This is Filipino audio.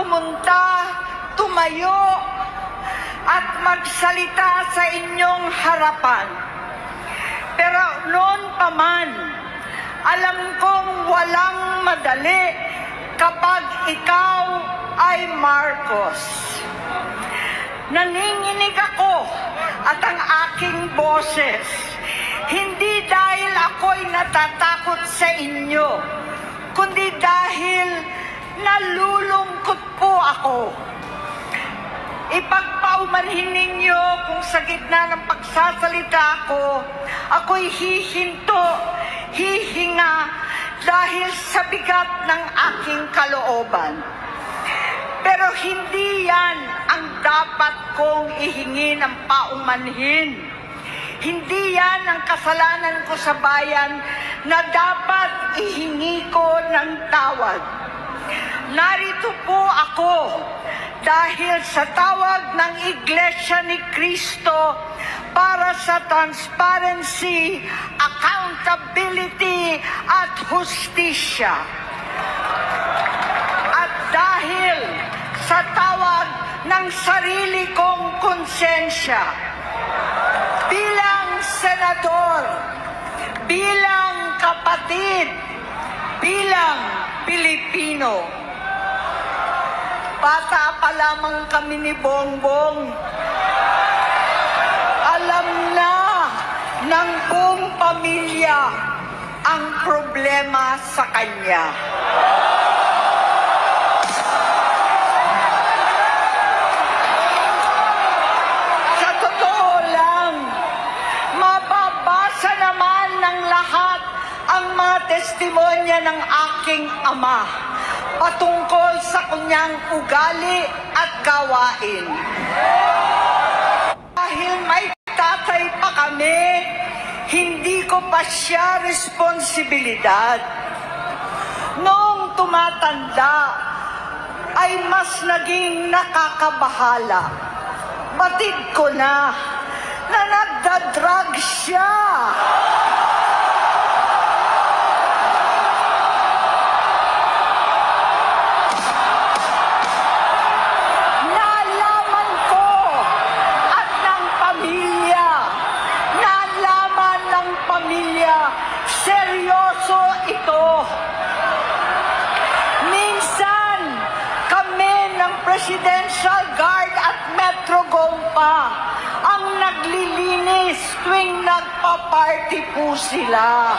pumunta, tumayo, at magsalita sa inyong harapan. Pero noon pa man, alam kong walang madali kapag ikaw ay Marcos. Nanginginig ako at ang aking boses, hindi dahil ako'y natatakot sa inyo, kundi dahil nalulungkot po ako. Ipagpaumanhin ninyo kung sa gitna ng pagsasalita ko, ako'y hihinto, hihinga dahil sa bigat ng aking kalooban. Pero hindi yan ang dapat kong ihingi ng paumanhin. Hindi yan ang kasalanan ko sa bayan na dapat ihingi ko ng tawad. Narito po ako dahil sa tawag ng Iglesia ni Cristo para sa transparency, accountability at hustisya. At dahil sa tawag ng sarili kong konsensya, bilang senador, bilang kapatid, bilang Pilipino. Bata pa lamang kami ni Bongbong, alam na ng buong pamilya ang problema sa kanya. Sa totoo lang, mababasa naman ng lahat ang mga testimonya ng aking ama patungkol sa kanyang ugali at gawain. Dahil may tatay pa kami, hindi ko pa siya responsibilidad. Noong tumatanda, ay mas naging nakakabahala. Batid ko na nagda-drug siya. Seryoso ito. Minsan, kami ng Presidential Guard at Metro Gompa ang naglilinis tuwing nagpa-party po sila.